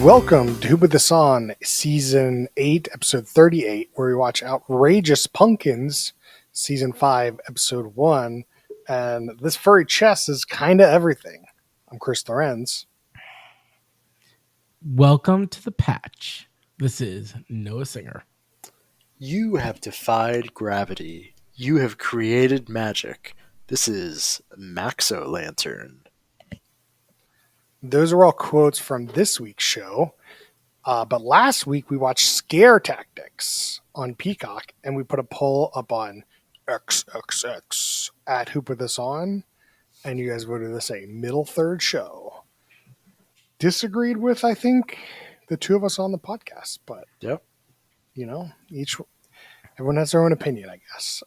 Welcome to Who Put This On, Season 8, Episode 38, where we watch Outrageous Pumpkins, Season 5, Episode 1. And this furry chest is kind of everything. I'm Chris Lorenz. Welcome to the patch. This is Noah Singer. You have defied gravity. You have created magic. This is Maxo Lantern. Those are all quotes from this week's show. But last week we watched Scare Tactics on Peacock, and we put a poll up on XXX at Who Put This On, and you guys voted this a middle third show. Disagreed with, I think, the two of us on the podcast, but Yep. you know, everyone has their own opinion, I guess.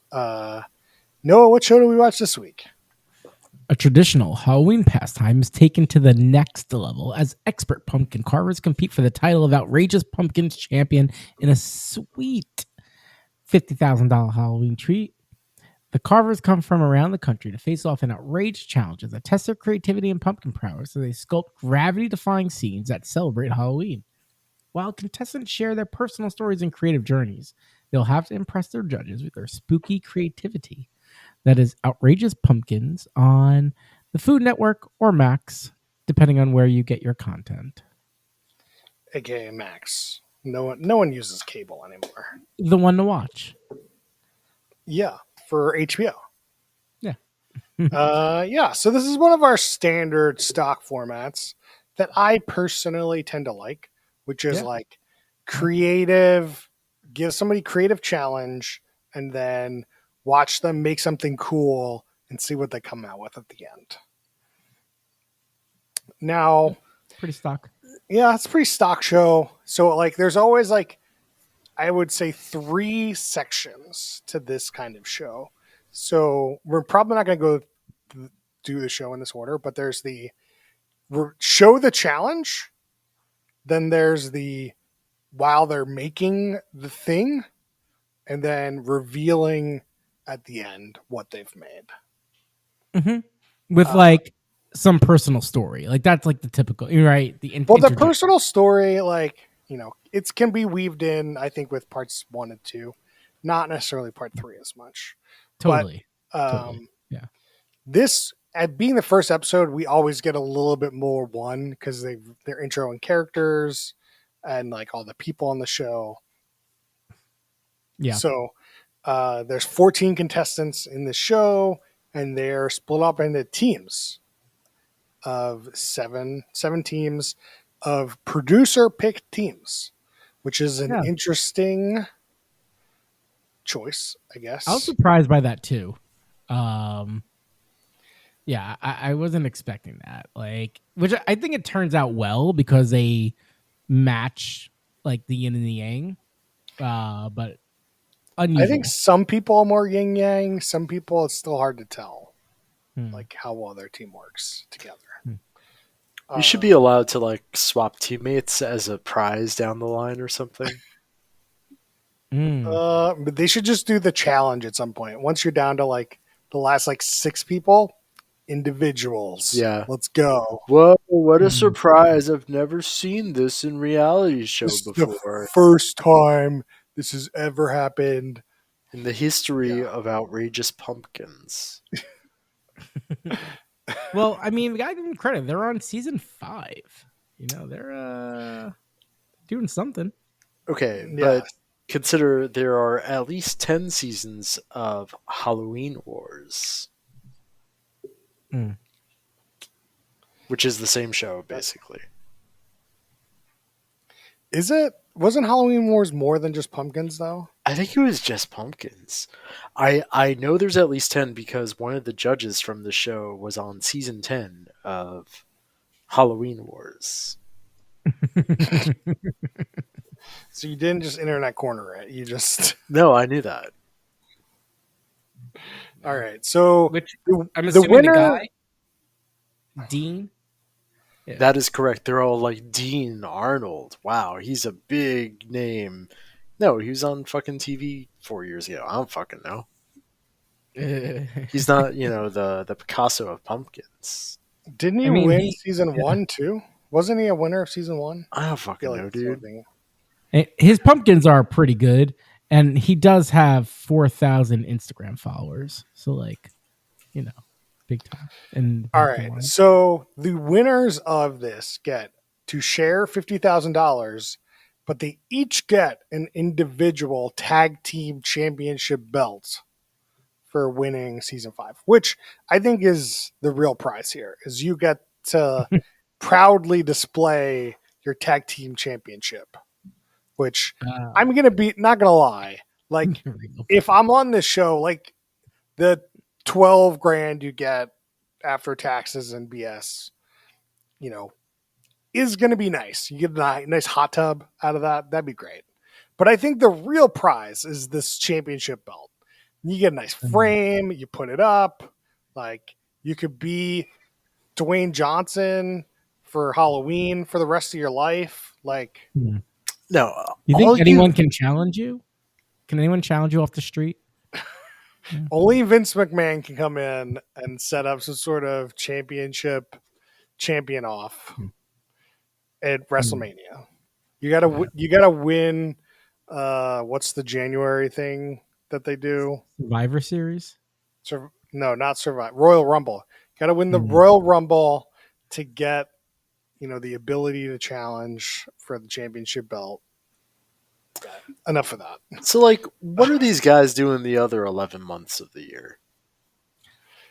Noah, what show do we watch this week? A traditional Halloween pastime is taken to the next level as expert pumpkin carvers compete for the title of Outrageous Pumpkins Champion in a sweet $50,000 Halloween treat. The carvers come from around the country to face off in outrageous challenges that test their creativity and pumpkin prowess as they sculpt gravity-defying scenes that celebrate Halloween. While contestants share their personal stories and creative journeys, they'll have to impress their judges with their spooky creativity. That is Outrageous Pumpkins on the Food Network or Max, depending on where you get your content. AKA Max. No one uses cable anymore. The one to watch. Yeah, for HBO. Yeah. Yeah, so this is one of our standard stock formats that I personally tend to like, which is like creative, give somebody creative challenge, and then watch them make something cool and see what they come out with at the end. Now, Pretty stock. yeah, it's a pretty stock show. So like there's always like, I would say 3 sections to this kind of show. So we're probably not going to go do the show in this order, but there's the show the challenge. Then there's the while they're making the thing, and then revealing at the end what they've made. Mm-hmm. With like some personal story. Like that's like the typical, right? The personal story, like, you know, it can be weaved in, I think, with parts 1 and 2, not necessarily part 3 as much. Totally. But, totally. Yeah. This, at being the first episode, we always get a little bit more one because they're introing characters and like all the people on the show. Yeah. So there's 14 contestants in the show, and they're split up into teams of seven teams of producer-picked teams, which is an interesting choice, I guess. I was surprised by that too. Yeah, I wasn't expecting that. Like, which I think it turns out well because they match like the yin and the yang. But unusual. I think some people are more yin yang. Some people, it's still hard to tell, like how well their team works together. You should be allowed to like swap teammates as a prize down the line or something. But they should just do the challenge at some point. Once you're down to like the last like 6 people, individuals. Yeah. Let's go. Whoa, what a surprise. I've never seen this in reality show This is before. the first time this has ever happened in the history of Outrageous Pumpkins. Well, I mean, we gotta give them credit. They're on season 5. You know, they're doing something. Okay, but consider there are at least 10 seasons of Halloween Wars. Which is the same show, basically. Is it? Wasn't Halloween Wars more than just pumpkins, though? I think it was just pumpkins. I know there's at least 10 because one of the judges from the show was on season 10 of Halloween Wars. So you didn't just internet corner it. You just... No, I knew that. All right, so... I'm assuming the guy? Dean? Yeah. That is correct. They're all like Dean Arnold. Wow, he's a big name. No, he was on fucking TV 4 years ago. I don't fucking know. He's not, the Picasso of pumpkins. Didn't he win season 1 too? Wasn't he a winner of season 1? I don't I feel fucking like know, that's the only dude. thing. His pumpkins are pretty good, and he does have 4,000 Instagram followers. So, like, you know, big time in the All pumpkin right. world. So the winners of this get to share $50,000, but they each get an individual tag team championship belt for winning season 5, which I think is the real prize here. Is you get to proudly display your tag team championship, which Uh, I'm gonna be not gonna lie. Like if I'm on this show, like the 12 grand you get after taxes and BS, you know, is going to be nice. You get a nice hot tub out of that. That'd be great. But I think the real prize is this championship belt. You get a nice frame, you put it up. Like you could be Dwayne Johnson for Halloween for the rest of your life. Like, No, you all think anyone you can challenge you? Can anyone challenge you off the street? Yeah. only Vince McMahon can come in and set up some sort of championship champion off at WrestleMania. You gotta win. What's the January thing that they do? Survivor Series? No, not Survive. Royal Rumble. Got to win the Mm. Royal Rumble to get the ability to challenge for the championship belt. Enough of that. so like, what are these guys doing the other 11 months of the year?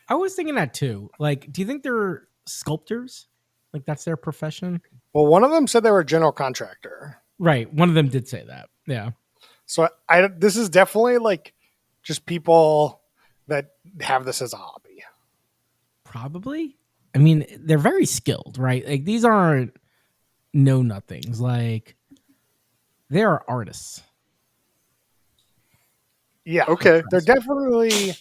I was thinking that too. Like, do you think they're sculptors? Like, that's their profession? Well, one of them said they were a general contractor. Right. One of them did say that. Yeah. So this is definitely like just people that have this as a hobby. Probably. I mean, they're very skilled, right? Like, these aren't know nothings. Like, they are artists. Yeah. Okay. They're definitely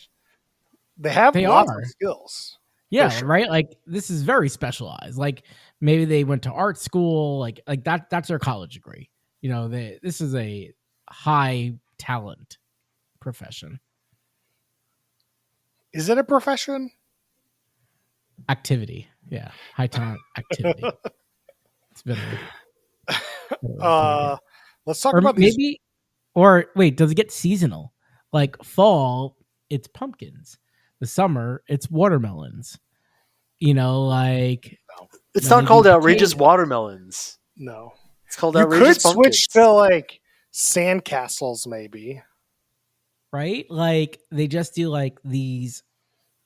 they have They lots are. of skills. Yeah, sure. right. Like, this is very specialized. Like, maybe they went to art school. Like that. That's their college degree. This is a high talent profession Is it a profession? activity. Yeah, high talent activity. It's better. Let's talk Or about these. maybe, or wait, does it get seasonal? Like fall, it's pumpkins. The summer, it's watermelons. Like It's they not do called outrageous potatoes, watermelons. No. It's called You outrageous could switch pumpkins. to like sandcastles, maybe. right? Like they just do like these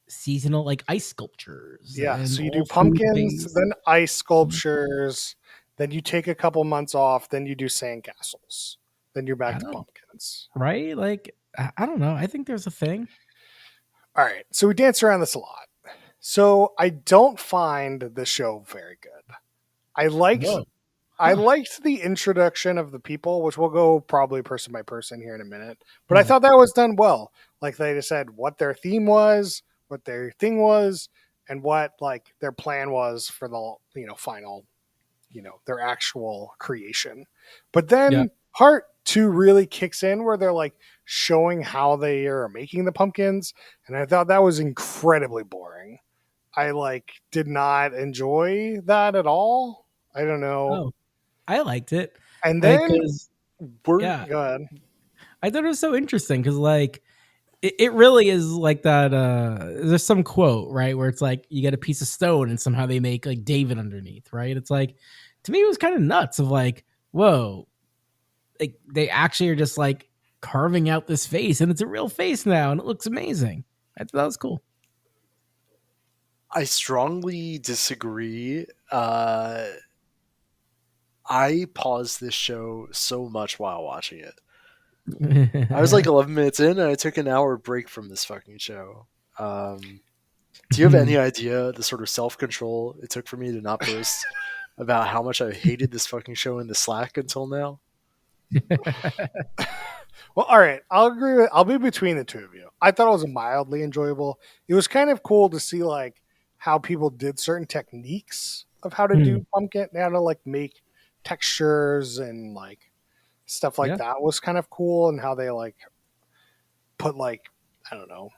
seasonal like ice sculptures Yeah. and So you do all food pumpkins, based. then ice sculptures, then you take a couple months off, then you do sandcastles, then you're back I to don't pumpkins. right? Like I don't know. I think there's a thing. All right. So we dance around this a lot. So I don't find the show very good. I liked Whoa. I Huh. liked the introduction of the people, which we'll go probably person by person here in a minute. But I Yeah. thought that was done well. Like they just said what their theme was, what their thing was, and what like their plan was for the final, their actual creation. But Yeah. then part 2 really kicks in where they're like showing how they are making the pumpkins, and I thought that was incredibly boring. I like did not enjoy that at all. I don't know. Oh, I liked it. And then Because We're yeah, go ahead. I thought it was so interesting because like it really is like that. There's some quote right where it's like you get a piece of stone and somehow they make like David underneath, right? It's like to me it was kind of nuts of like whoa, like they actually are just like carving out this face and it's a real face now and it looks amazing. I thought that was cool. I strongly disagree. I paused this show so much while watching it. I was like 11 minutes in, and I took an hour break from this fucking show. Do you have any idea the sort of self control it took for me to not post about how much I hated this fucking show in the Slack until now? Well, all right. I'll be between the two of you. I thought it was mildly enjoyable. It was kind of cool to see like how people did certain techniques of how to do pumpkin, how to like make textures and like stuff like Yeah. that was kind of cool, and how they like put like I don't know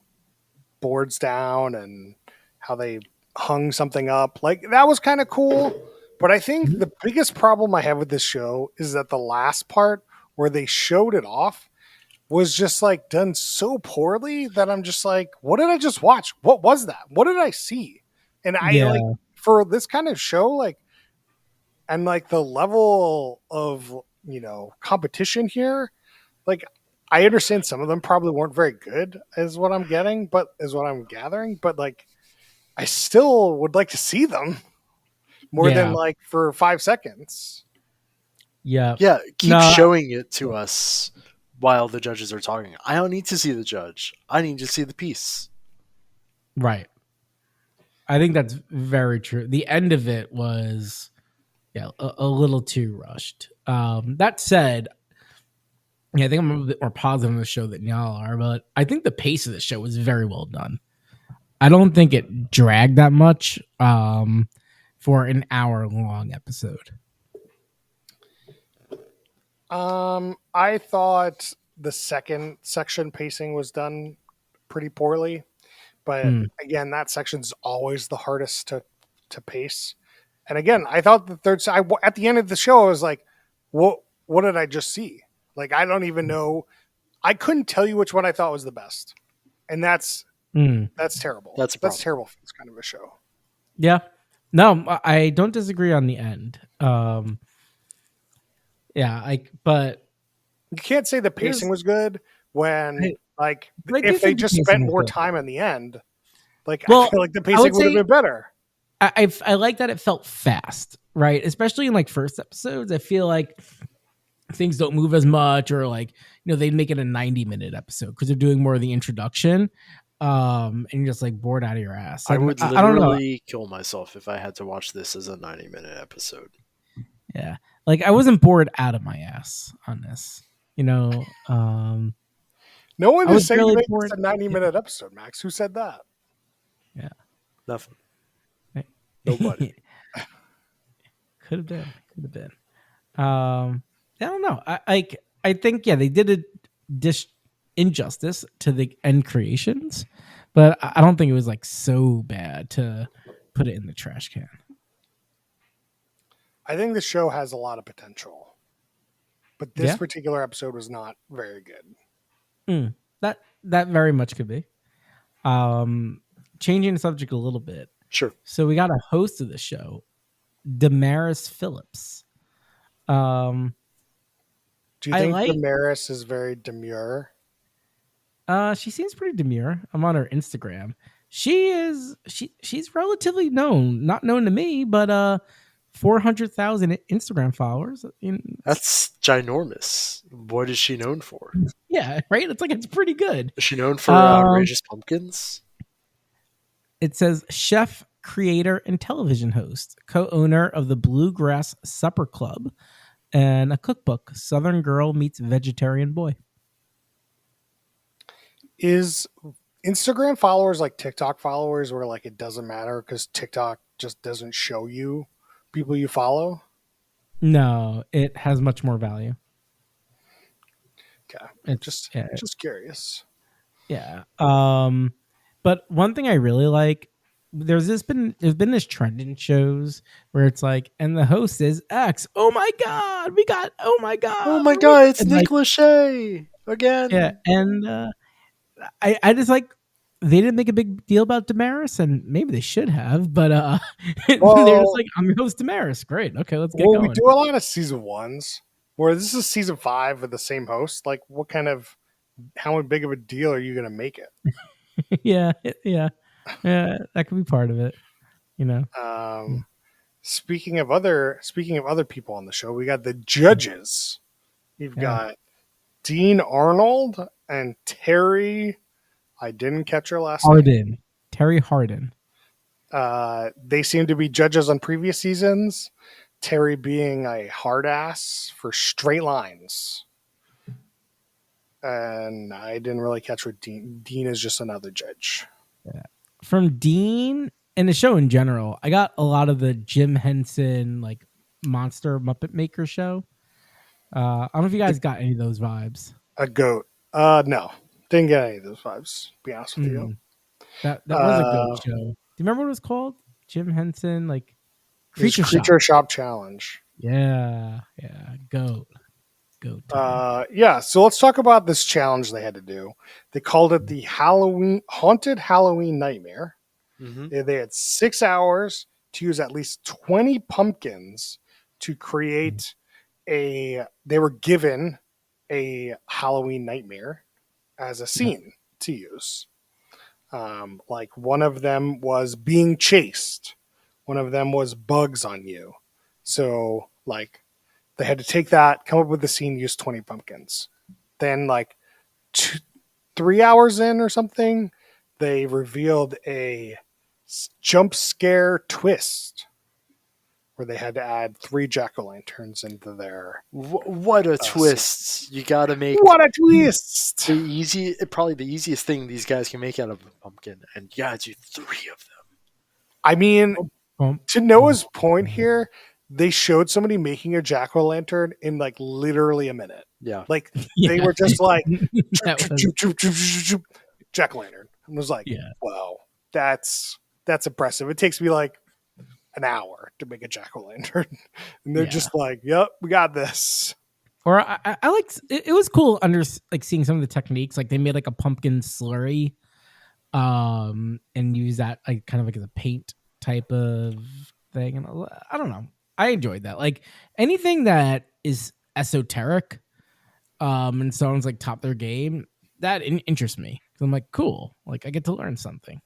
boards down and how they hung something up. Like that was kind of cool. But I think the biggest problem I have with this show is that the last part where they showed it off was just like done so poorly that I'm just like, what did I just watch? What was that? What did I see? And I like Yeah. for this kind of show, like, and like the level of, competition here, like, I understand some of them probably weren't very good, is what I'm getting, but is what I'm gathering. But like, I still would like to see them more than Yeah. like for 5 seconds. Yeah. Yeah, keep No, showing it to us while the judges are talking. I don't need to see the judge. I need to see the piece. right. I think that's very true. The end of it was, a little too rushed. That said, I think I'm a bit more positive on the show than y'all are, but I think the pace of the show was very well done. I don't think it dragged that much for an hour-long episode. I thought the second section pacing was done pretty poorly, but again, that section's always the hardest to pace. And again, I thought the third. At the end of the show, I was like, What did I just see? Like, I don't even know. I couldn't tell you which one I thought was the best, and that's terrible. That's a That's problem. terrible for this kind of a show. Yeah. No, I don't disagree on the end. But You can't say the pacing was good when, like, I do if they think the just pacing spent was more good. time in the end. Like, I Well, feel like the I pacing would would have say been better. I like that it felt fast, right? Especially in like first episodes. I feel like things don't move as much, or like, they make it a 90-minute episode because they're doing more of the introduction. And you're just like bored out of your ass. I And would I don't know. literally kill myself if I had to watch this as a 90-minute episode. Yeah. Like I wasn't bored out of my ass on this. No one I is was saying to really make bored. this a 90-minute episode, Max. Who said that? Yeah. Nothing. Nobody. Could have been. I don't know. I think they did a injustice to the end creations, but I don't think it was like so bad to put it in the trash can. I think the show has a lot of potential, but this particular episode was not very good. That very much could be. Changing the subject a little bit. Sure. So we got a host of the show, Damaris Phillips. Do you think Damaris is very demure? She seems pretty demure. I'm on her Instagram. She's relatively known, not known to me, but 400,000 Instagram followers. That's ginormous. What is she known for? Yeah, right. It's pretty good. Is she known for outrageous pumpkins? It says chef, creator, and television host, co-owner of the Bluegrass Supper Club, and a cookbook, Southern Girl Meets Vegetarian Boy. Is Instagram followers like TikTok followers, where like it doesn't matter because TikTok just doesn't show you people you follow? No, it has much more value. Okay, It's just curious. Yeah. But one thing I really like, there's been this trend in shows where it's like, and the host is X. Oh my god, oh my god, it's Nick Lachey again. Yeah, and I just like, they didn't make a big deal about Damaris, and maybe they should have, but they're just like, I'm your host Damaris. Great, okay, let's get going. We do a lot of season ones where this is season 5 with the same host. Like, how big of a deal are you going to make it? yeah, that could be part of it. Speaking of other people on the show, we got the judges. You've got Dean Arnold and Terry. I didn't catch her last name. Terry Hardin. They seem to be judges on previous seasons. Terry being a hard ass for Straight Lines. And I didn't really catch what Dean is just another judge. Yeah. From Dean and the show in general, I got a lot of the Jim Henson like Monster Muppet Maker show. I don't know if you guys got any of those vibes. A goat. No. Didn't get any of those vibes, to be honest with you. That was a goat show. Do you remember what it was called? Jim Henson, like This Creature Shop. Creature Shop Challenge. Yeah. Goat time. Yeah, so let's talk about this challenge they had to do. They called it the Haunted Halloween Nightmare. Mm-hmm. They had 6 hours to use at least 20 pumpkins to create they were given a Halloween nightmare as a scene to use. Like one of them was being chased. One of them was bugs on you. So like they had to take that, come up with the scene, use 20 pumpkins. Then like 3 hours in or something, they revealed a jump scare twist where they had to add 3 jack-o'-lanterns into their What a scene. twist! You got to make What a twist! probably the easiest thing these guys can make out of a pumpkin, and you got to do 3 of them. I mean, Bump. to Noah's point here, they showed somebody making a jack-o'-lantern in like literally a minute. Yeah, Like they were just like That was- jack-o'-lantern. I was like, Yeah. wow, that's impressive. It takes me like an hour to make a jack-o'-lantern. And they're Yeah. just like, yep, we got this. Or I liked it was cool like seeing some of the techniques. Like they made like a pumpkin slurry, and use that like kind of like as a paint type of thing. And I don't know. I enjoyed that. Like anything that is esoteric, and sounds like top their game, that interests me. 'Cause I'm like, cool. Like I get to learn something.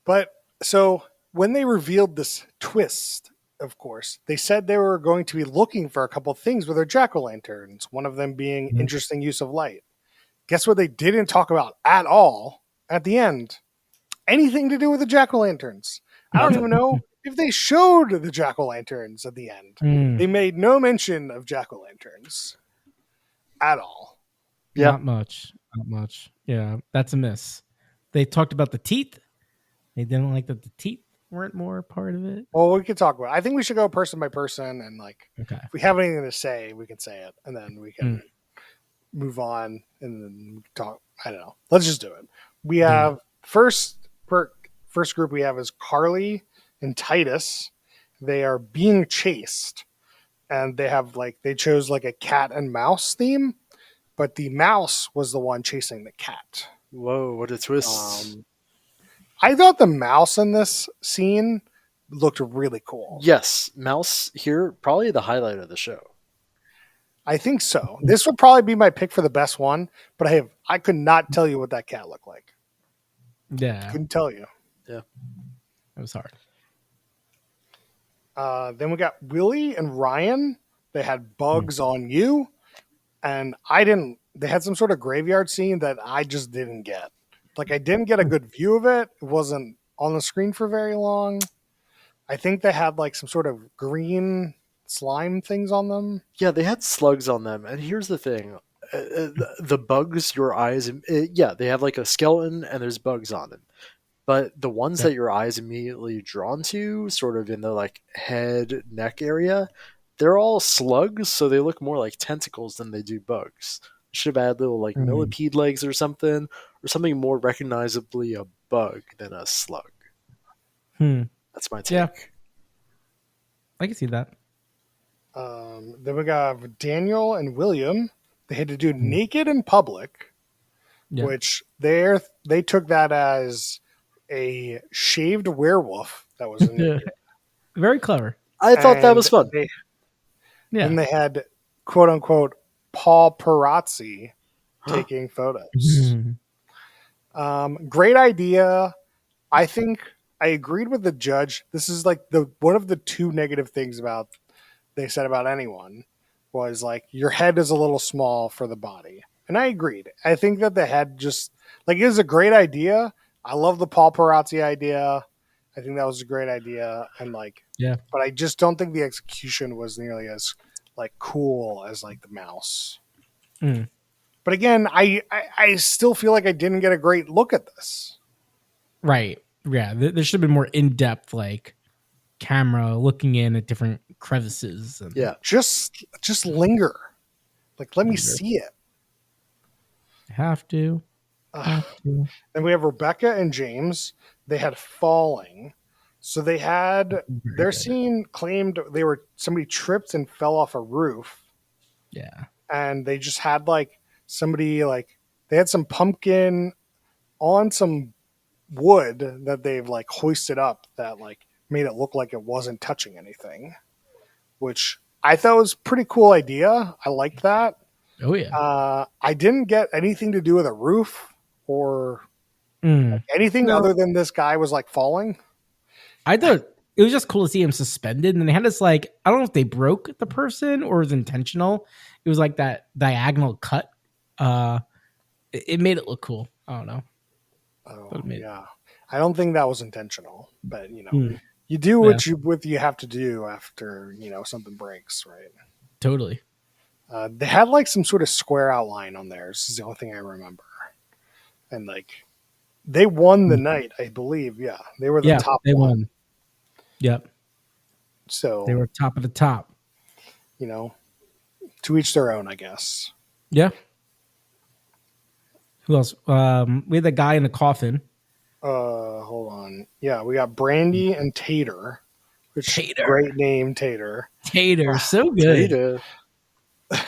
But so when they revealed this twist, of course, they said they were going to be looking for a couple things with their jack-o'-lanterns, one of them being Mhm. interesting use of light. Guess what they didn't talk about at all at the end? Anything to do with the jack-o'-lanterns. I don't even know if they showed the jack-o'-lanterns at the end. Mm, They made no mention of jack-o'-lanterns at all. Yeah. Not much. Not much. Yeah, that's a miss. They talked about the teeth. They didn't like that the teeth weren't more a part of it. Well, we could talk about it. I think we should go person by person, and like Okay. if we have anything to say, we can say it, and then we can move on and then talk. I don't know. Let's just do it. We have first group we have is Carly and Titus. They are being chased, and they have like they chose like a cat and mouse theme, but the mouse was the one chasing the cat. Whoa, what a twist! I thought the mouse in this scene looked really cool. Yes, mouse here probably the highlight of the show. I think so. This would probably be my pick for the best one, but I could not tell you what that cat looked like. Yeah, Couldn't tell you. it was hard. Then we got Willie and Ryan. They had bugs on you, and I didn't. They had some sort of graveyard scene that I just didn't get. Like I didn't get a good view of it. It wasn't on the screen for very long. I think they had like some sort of green slime things on them. Yeah, they had slugs on them, and here's the thing: the bugs, your eyes, yeah, they have like a skeleton, and there's bugs on them. But the ones that your eyes immediately drawn to, sort of in the like head, neck area, they're all slugs, so they look more like tentacles than they do bugs. Should have had little like millipede legs or something more recognizably a bug than a slug. That's my take. Yeah, I can see that. Then we got Daniel and William. They had to do naked in public, which they took that as a shaved werewolf that was in Very clever. I thought that was fun. And they had quote unquote Paul Parazzi taking photos. Great idea. I think I agreed with the judge. This is like one of the 2 negative things they said about anyone was like your head is a little small for the body. And I agreed. I think that the head just like it is a great idea. I love the Paul Parazzi idea. I think that was a great idea. And like, but I just don't think the execution was nearly as like cool as like the mouse. But again, I still feel like I didn't get a great look at this. Right. Yeah. There should have been more in-depth like camera looking in at different crevices. And just linger. Like, let me see it. Have to. Then we have Rebecca and James. They had falling. So they had Very their good. scene claimed somebody tripped and fell off a roof, Yeah. and they just had like somebody like they had some pumpkin on some wood that they've like hoisted up that like made it look like it wasn't touching anything, which I thought was a pretty cool idea. I liked that. Oh yeah. I didn't get anything to do with a roof or anything No, other than this guy was like falling. I thought it was just cool to see him suspended, and they had this like I don't know if they broke the person or it was intentional. It was like that diagonal cut. It made it look cool. I don't know. Oh But it made yeah, I don't think that was intentional, but Hmm. you do Yeah. what you have to do after something breaks, right? Totally. They had like some sort of square outline on there. This is the only thing I remember, and like they won the night, I believe. Yeah, they were the Yeah, top they one. won. Yep, So they were top of the top. To each their own, I guess. Yeah. Who else? We had the guy in the coffin. Hold on. Yeah, we got Brandy and Tater, which Tater. great name, Tater. Tater, so good. Tata.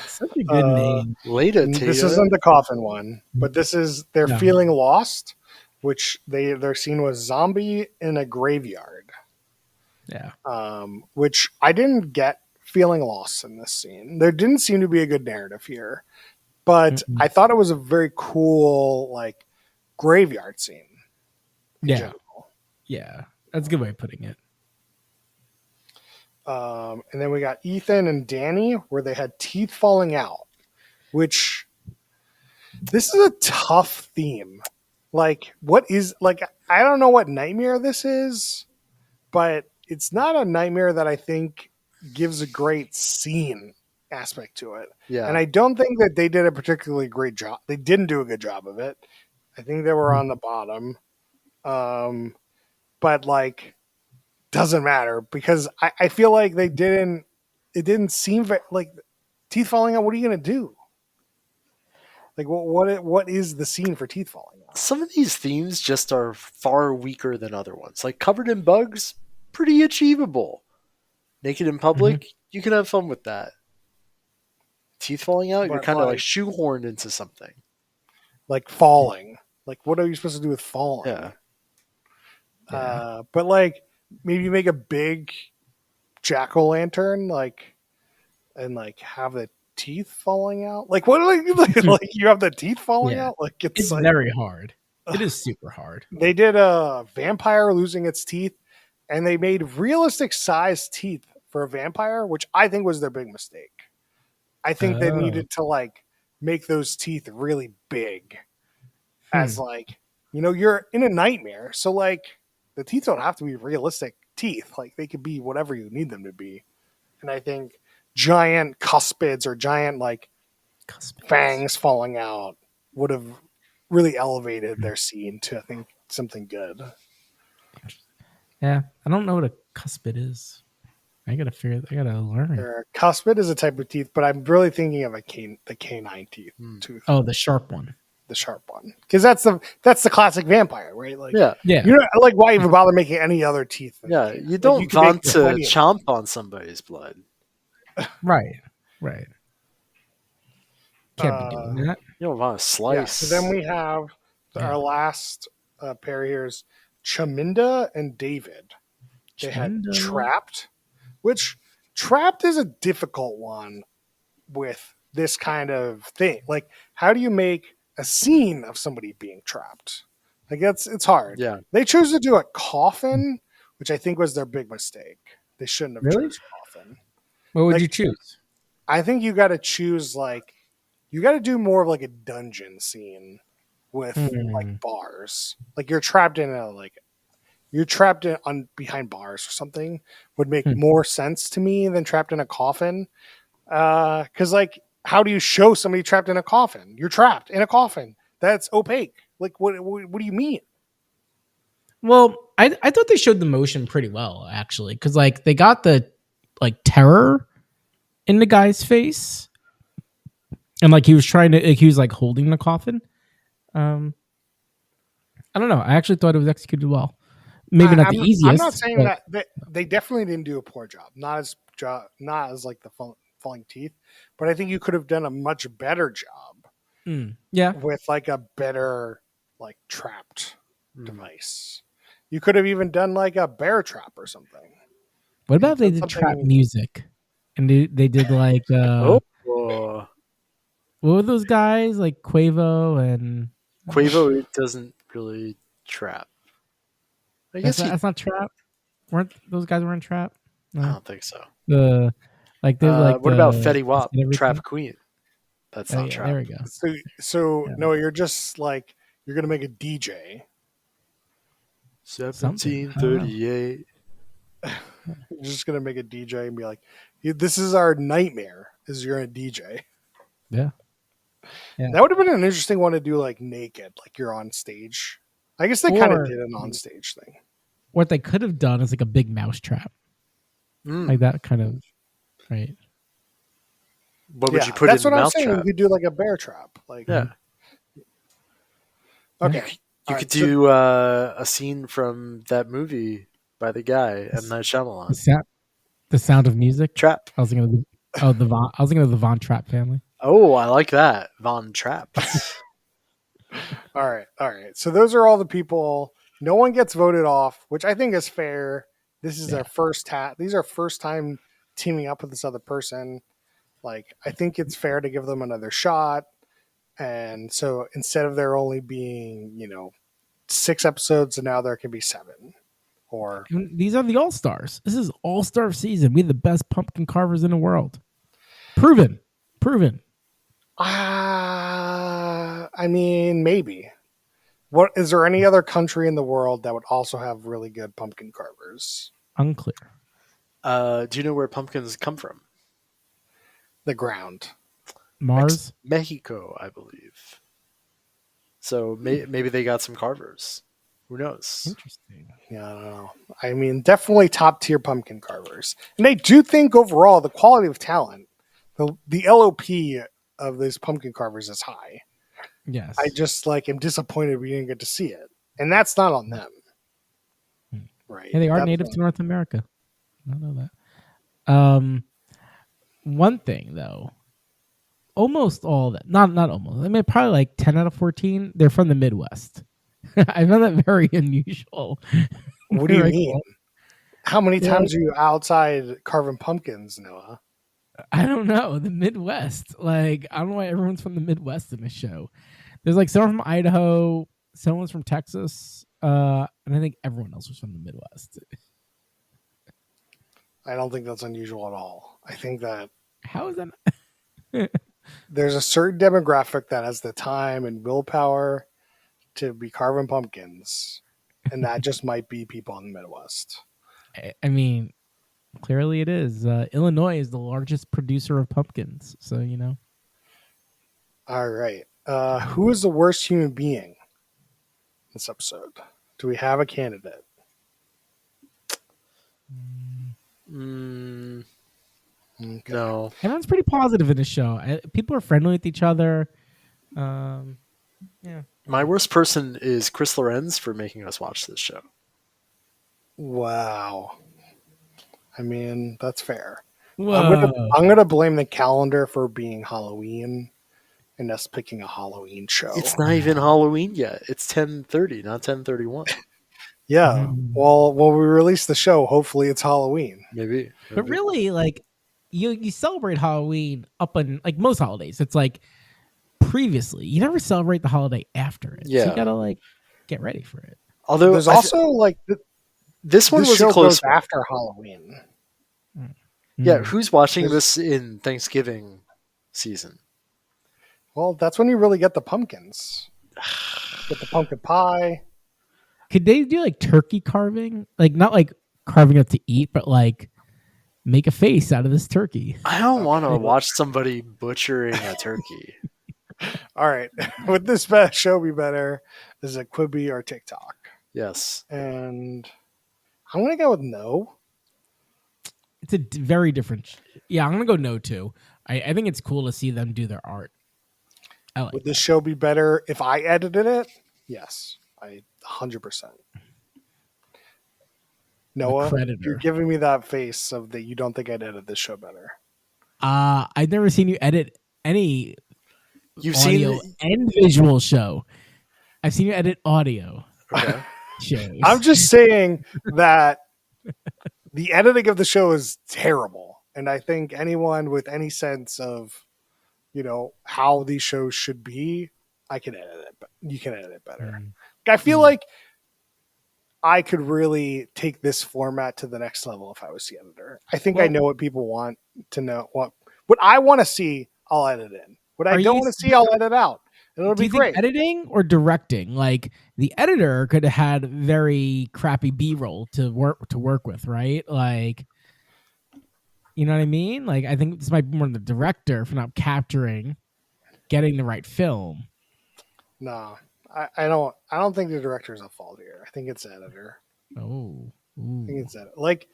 Such a good name. Later, And Tata. this isn't the coffin one, but this is they're No. feeling lost, which their scene was zombie in a graveyard. Yeah. Which I didn't get feeling lost in this scene. There didn't seem to be a good narrative here, but I thought it was a very cool like graveyard scene. in Yeah. general. Yeah. That's a good way of putting it. And then we got Ethan and Danny where they had teeth falling out, which this is a tough theme. Like, I don't know what nightmare this is, but it's not a nightmare that I think gives a great scene aspect to it. Yeah. And I don't think that they did a particularly great job. They didn't do a good job of it. I think they were on the bottom. But like, doesn't matter because I feel like it didn't seem like teeth falling out. What are you going to do? Like what is the scene for teeth falling out? Some of these themes just are far weaker than other ones. Like covered in bugs, pretty achievable. Naked in public, you can have fun with that. Teeth falling out, you're But, kind of like like- shoehorned into something. Like falling. Like what are you supposed to do with falling? Yeah. But like maybe make a big jack-o'-lantern and like have the teeth falling out. Like what like you have the teeth falling Yeah. out? Like It's like, very hard. It is super hard. they did a vampire losing its teeth and they made realistic sized teeth for a vampire, which I think was their big mistake. I think they needed to like make those teeth really big as like, you're in a nightmare. So like the teeth don't have to be realistic teeth. Like they could be whatever you need them to be. And I think giant cuspids or giant like fangs falling out would have really elevated their scene to I think something good. Yeah. I don't know what a cuspid is. I gotta learn. Cuspid is a type of teeth, but I'm really thinking of the canine tooth, Oh, the sharp one. the sharp one, because that's the classic vampire, right? Like, Yeah. Yeah. like why even bother making any other teeth? than Yeah. canine? You Like, don't can make want to plenty of- chomp on somebody's blood. Right. Right. Can't be doing that. You don't want to Yeah. slice. So then we have our last pair here is Chaminda and David. They had Chaminda. Trapped, which Trapped is a difficult one with this kind of thing. Like, how do you make a scene of somebody being trapped? Like it's hard. Yeah. They chose to do a coffin, which I think was their big mistake. They shouldn't have Really? chosen coffin. What would Like- you choose? I think you got to choose you got to do more of like a dungeon scene with like bars. Like you're trapped in behind bars or something would make more sense to me than trapped in a coffin. Because like, how do you show somebody trapped in a coffin? You're trapped in a coffin. That's opaque. Like, what do you mean? Well, I thought they showed the motion pretty well, actually, because like they got the like terror in the guy's face, and like he was like holding the coffin. I don't know. I actually thought it was executed well, Maybe not the I'm not easiest. saying But, that they definitely didn't do a poor job. Not as like the falling teeth, but I think you could have done a much better job yeah. with like a better like trapped Mm. device. You could have even done like a bear trap or something. What about if they Done did trap something. music? And they did like Oh, what were those guys like Quavo and Quavo doesn't really trap. I guess that's not trap. Weren't those guys weren't trap? I No. don't think so. The like they're like What about the Fetty Wap, everything. Trap Queen? That's Oh not yeah, trap. there we go. So Yeah. no, you're just like you're gonna make a DJ. Something. I don't know. 1738. You're just gonna make a DJ and be like, "This is our nightmare. Is you're a DJ." Yeah. Yeah. That would have been an interesting one to do, like naked, like you're on stage. I guess they kind of Or did an on stage thing. what they could have done is like a big mouse trap. Mm. Like that kind of right. What would Yeah, you put that's in the what I'm mouth saying. trap? You could do like a bear trap. Like, Yeah. okay, You All could right, so- do a scene from that movie by the guy, M. Night The Shyamalan. sound, the Sound of Music. Trap. I was thinking of I was thinking of the Von Trapp family. Oh, I like that. Von Trapped. all right. So those are all the people. No one gets voted off, which I think is fair. This is Yeah. their first These are first time teaming up with this other person. Like, I think it's fair to give them another shot. And so instead of there only being, 6 episodes, and now there can be 7. Or And these are the All Stars. This is All Star season. We have the best pumpkin carvers in the world. Proven. I mean, maybe. What is there any other country in the world that would also have really good pumpkin carvers? Unclear. Do you know where pumpkins come from? The ground. Mars. Mexico, I believe. So maybe they got some carvers. Who knows? Interesting. Yeah, I don't know. I mean, definitely top tier pumpkin carvers. And I do think overall the quality of talent, the LOP of these pumpkin carvers is high. Yes. I just am disappointed we didn't get to see it. And that's not on them. Right. Yeah, they are That's native on- to North America. I know that. One thing though, almost all that, not almost. I mean, probably like 10 out of 14. They're from the Midwest. I found that very unusual. What do you Very mean? cool. How many Yeah. times are you outside carving pumpkins, Noah? I don't know. The Midwest. Like, I don't know why everyone's from the Midwest in this show. There's like someone from Idaho, someone's from Texas, and I think everyone else was from the Midwest. I don't think that's unusual at all. I think that How is that? there's a certain demographic that has the time and willpower to be carving pumpkins, and that just might be people in the Midwest. I mean, clearly it is. Illinois is the largest producer of pumpkins, so you know. All right. Who is the worst human being in this episode? Do we have a candidate? Mm, Okay. no. Everyone's pretty positive in this show. People are friendly with each other. Yeah. My worst person is Chris Lorenz for making us watch this show. Wow. I mean, that's fair. Whoa. I'm gonna blame the calendar for being Halloween and us picking a Halloween show. It's not even Halloween yet. It's 10:30, not 10:31. Yeah. Well, when we release the show, hopefully it's Halloween. Maybe. But really, like you celebrate Halloween up on like most holidays. It's like previously. You never celebrate the holiday after it. So Yeah. you gotta like get ready for it. Although There's also this one this was show a close goes one. after Halloween. Yeah, Mm. who's watching There's- this in Thanksgiving season? Well, that's when you really get the pumpkins. Get the pumpkin pie. Could they do like turkey carving? Like not like carving it to eat, but like make a face out of this turkey. I don't want to Okay. watch somebody butchering a turkey. All right. Would this show be better? Is it Quibi or TikTok? Yes. And I'm gonna go with no. It's a very different. Yeah, I'm gonna go no too. I think it's cool to see them do their art. I like Would this show be better if I edited it? Yes, I 100%. Noah, you're creditor. giving me that face of that you don't think I'd edit this show better. I've never seen you edit any You've audio seen. and visual show. I've seen you edit audio Okay. shows. I'm just saying that the editing of the show is terrible. And I think anyone with any sense of, how these shows should be, I can edit it. But you can edit it better. I feel like I could really take this format to the next level if I was the editor. I think I know what people want to know. What I want to see, I'll edit in. What I don't want to see, I'll edit out. And it'll Do be you think great. editing or directing? Like the editor could have had very crappy B-roll to work with, right? Like, you know what I mean? Like, I think this might be more the director for not getting the right film. No, I don't think the director's at fault here. I think it's the editor. Oh, I think it's that. Like,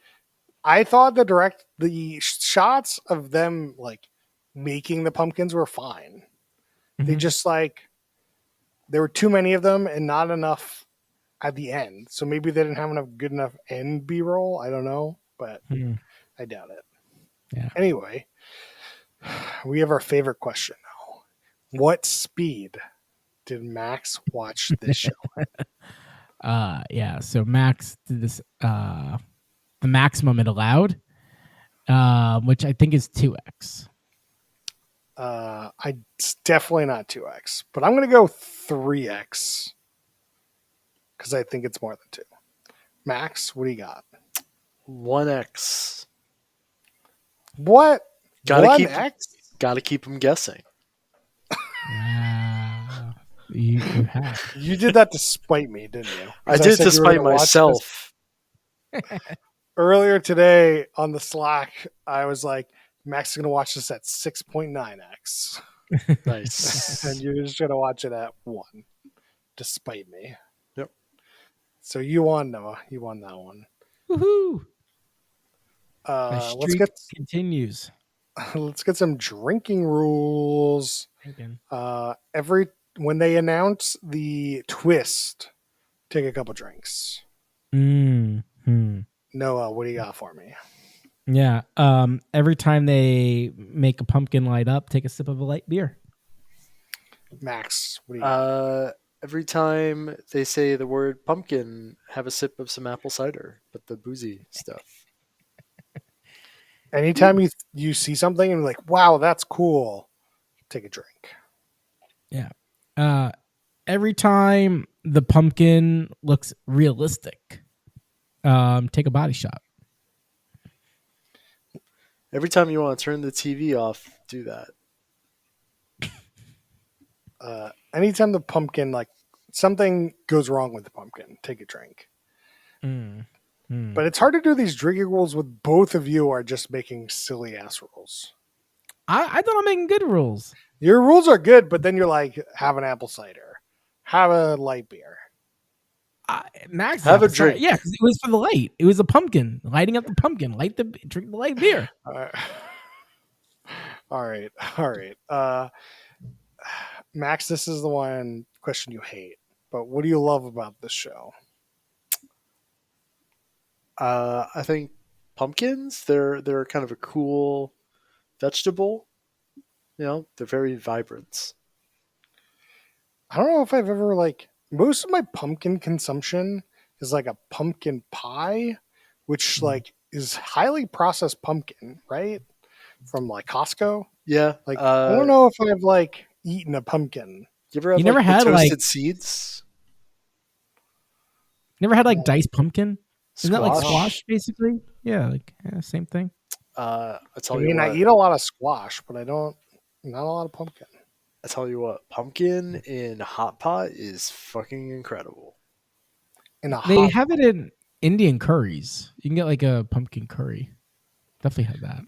I thought the shots of them like making the pumpkins were fine. They just there were too many of them and not enough at the end. So maybe they didn't have enough good enough end B-roll. I don't know, but I doubt it. Yeah. Anyway, we have our favorite question now. What speed did Max watch this show? Yeah. So Max did this the maximum it allowed, which I think is 2x. It's definitely not 2x, but I'm going to go 3x because I think it's more than 2. Max, what do you got? 1x. What? Gotta 1x? keep them guessing. You have. You did that to spite me, didn't you? I did said to you were spite gonna watch myself. this. Earlier today on the Slack, I was like, Max is going to watch this at 6.9x. Nice. And you're just going to watch it at 1, despite me. Yep. So you won, Noah. You won that one. Woohoo! Let's get continues. Let's get some drinking rules. Drinking. When they announce the twist, take a couple drinks. Noah, what do you got for me? Yeah. Every time they make a pumpkin light up, take a sip of a light beer. Max, what do you got? Every time they say the word pumpkin, have a sip of some apple cider, but the boozy stuff. Anytime you see something and you're like, wow, that's cool, take a drink. Yeah. Every time the pumpkin looks realistic, take a body shot. Every time you want to turn the TV off, do that. Anytime the pumpkin, like something goes wrong with the pumpkin, take a drink. But it's hard to do these drinking rules with both of you are just making silly ass rules. I thought I'm making good rules. Your rules are good, but then you're like, have an apple cider, have a light beer. Max, have a drink. Yeah, because it was for the light. It was a pumpkin, lighting up the pumpkin. Drink the light beer. All right. Max, this is the one question you hate, but what do you love about this show? I think pumpkins, they're kind of a cool vegetable. They're very vibrant. I don't know if I've ever most of my pumpkin consumption is like a pumpkin pie, which is highly processed pumpkin, right? From Costco. Yeah. I don't know if I've eaten a pumpkin. You ever have never had toasted seeds? Never had diced pumpkin? Isn't that like Squash? squash, basically? Yeah, same thing. I eat a lot of squash, but not a lot of pumpkin. I tell you what, pumpkin in hot pot is fucking incredible. They have it in Indian curries. You can get a pumpkin curry. Definitely had that.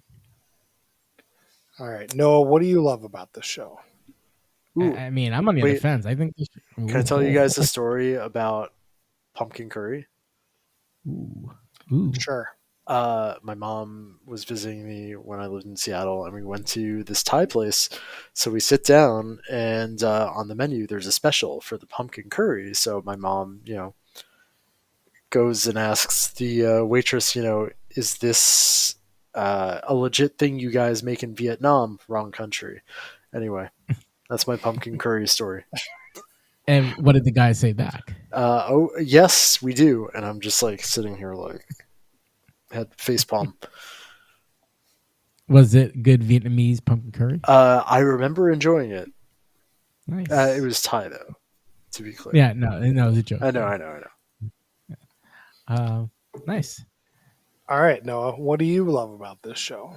All right, Noah, what do you love about this show? I mean, I'm on the other fence. I think. Can I tell you guys a story about pumpkin curry? Ooh. Sure. My mom was visiting me when I lived in Seattle, and we went to this Thai place. So we sit down, and on the menu, there's a special for the pumpkin curry. So my mom, goes and asks the waitress, is this a legit thing you guys make in Vietnam? Wrong country. Anyway, that's my pumpkin curry story. And what did the guy say back? Oh, yes, we do. And I'm just like sitting here, like, head face palm. Was it good Vietnamese pumpkin curry? I remember enjoying it. Nice. It was Thai, though, to be clear. Yeah, no, it was a joke. I know. Nice. All right, Noah, what do you love about this show?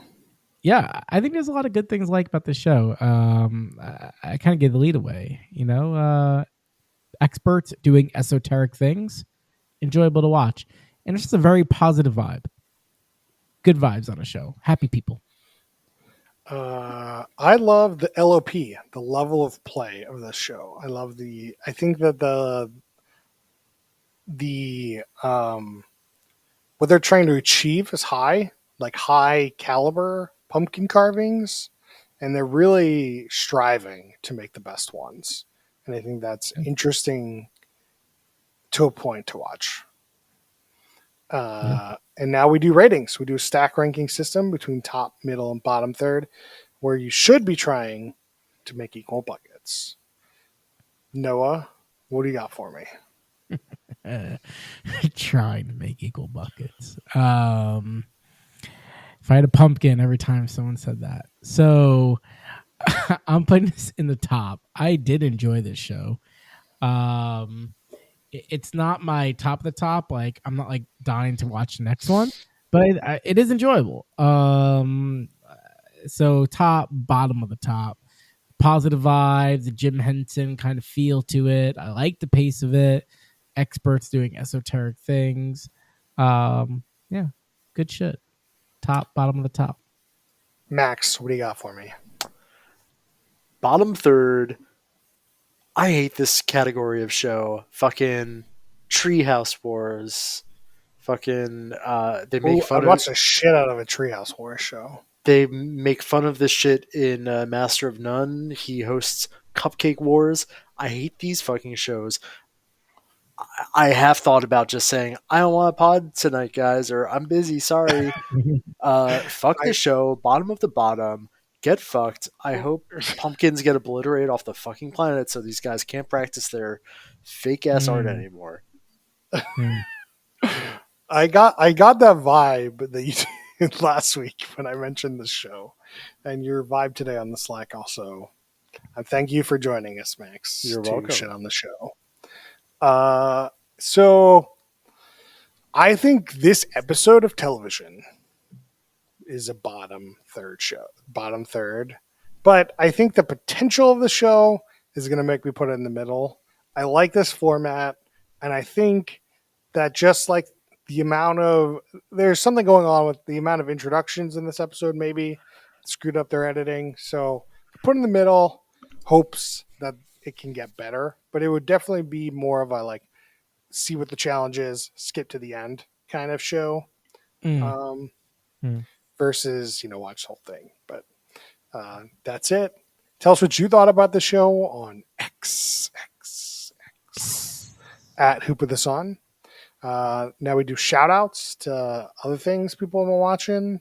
Yeah, I think there's a lot of good things like about the show. I kind of gave the lead away. Experts doing esoteric things, enjoyable to watch, and it's just a very positive vibe. Good vibes on a show. Happy people. I love the LOP, the level of play of this show. I think that the what they're trying to achieve is high, like high caliber pumpkin carvings, and they're really striving to make the best ones. And I think that's interesting to a point to watch. And now we do ratings. We do a stack ranking system between top, middle, and bottom third, where you should be trying to make equal buckets. Noah, what do you got for me? Trying to make equal buckets. If I had a pumpkin every time someone said that. So I'm putting this in the top. I did enjoy this show. It's not my top of the top. Like, I'm not like dying to watch the next one, but it is enjoyable. So top, bottom of the top. Positive vibes, the Jim Henson kind of feel to it. I like the pace of it. Experts doing esoteric things. Yeah, good shit. Top, bottom of the top. Max, what do you got for me? Bottom third. I hate this category of show. Fucking Treehouse Wars. Fucking they make fun I of watched the shit out of a Treehouse Horror show. They make fun of this shit in Master of None. He hosts Cupcake Wars. I hate these fucking shows. I have thought about just saying, I don't want a pod tonight, guys, or I'm busy, sorry. Fuck the show, bottom of the bottom, get fucked. I hope pumpkins get obliterated off the fucking planet so these guys can't practice their fake ass art anymore. I got that vibe that you did last week when I mentioned this show, and your vibe today on the Slack also. Thank you for joining us, Max. You're welcome. Shit on the show. So I think this episode of television is a bottom third. But I think the potential of the show is going to make me put it in the middle. I like this format, and I think that just like there's something going on with the amount of introductions in this episode, maybe screwed up their editing. So put in the middle, hopes that it can get better, but it would definitely be more of a like see what the challenge is, skip to the end kind of show, versus watch the whole thing. But that's it. Tell us what you thought about the show on X at Hoop with the Sun. Now we do shout outs to other things people have been watching.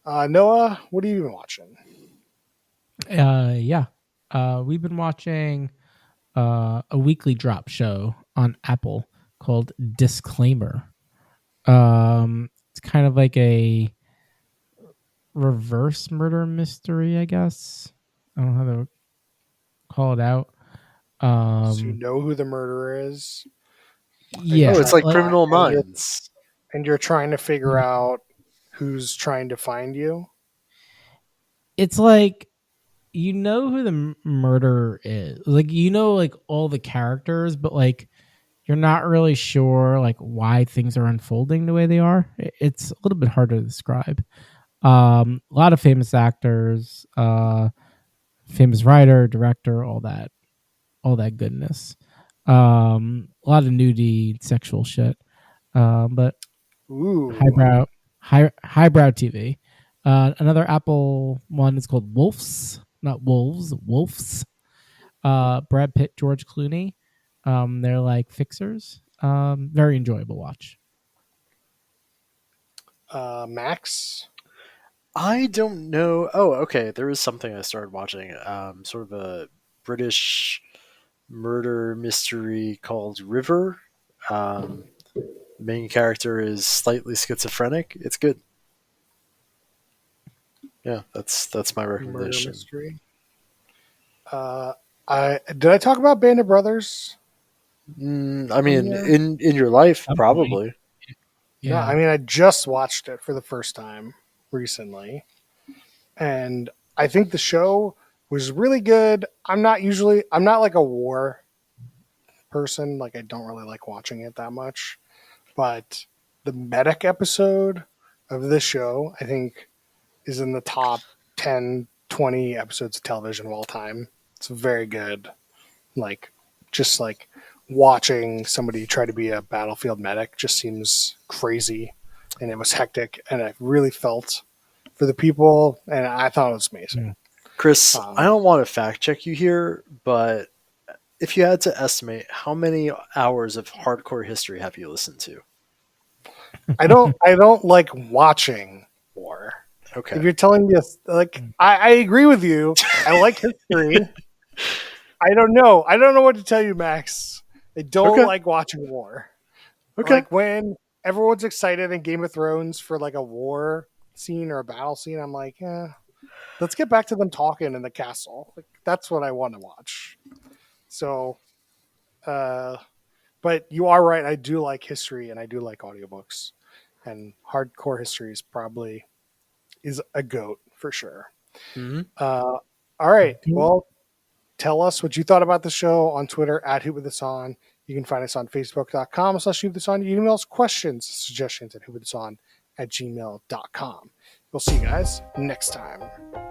Noah, what have you been watching? We've been watching a weekly drop show on Apple called Disclaimer. It's kind of like a reverse murder mystery, I guess. I don't know how to call it out. So you know who the murderer is? Yeah. It's like Criminal Minds. And you're trying to figure out who's trying to find you? It's like, you know who the murderer is. Like, like all the characters, but like you're not really sure like why things are unfolding the way they are. It's a little bit hard to describe. A lot of famous actors, famous writer, director, all that goodness. A lot of nudity, sexual shit. But ooh, highbrow TV. Another Apple one is called Wolves, not Wolves. Wolves. Brad Pitt, George Clooney. They're like fixers. Very enjoyable watch. Max. I don't know. Oh, okay. There is something I started watching. Sort of a British murder mystery called River. Um, the main character is slightly schizophrenic. It's good. Yeah, that's my Murder recommendation. mystery. I did I talk about Band of Brothers I on mean, here? in your life, Some point. probably. No, Yeah. I mean I just watched it for the first time recently, and I think the show was really good. I'm not like a war person. Like I don't really like watching it that much, but the medic episode of this show, I think, is in the top 10, 20 episodes of television of all time. It's very good. Like, just like watching somebody try to be a battlefield medic just seems crazy. And it was hectic. And I really felt for the people. And I thought it was amazing. Mm. Chris, I Um, don't want to fact check you here, but if you had to estimate, how many hours of hardcore history have you listened to? I don't like watching war. Okay. If you're telling me, like, I agree with you. I like history. I don't know. I don't know what to tell you, Max. I don't Okay. like watching war. Okay. Like when everyone's excited in Game of Thrones for like a war scene or a battle scene, I'm like, let's get back to them talking in the castle. Like that's what I want to watch. So, uh, but you are right. I do like history and I do like audiobooks, and hardcore history is a goat for sure. Hmm. All right. Well, tell us what you thought about the show on Twitter at Who With This On. You can find us on Facebook.com/Who With This On. You can email us questions, suggestions at whowiththison@gmail.com. We'll see you guys next time.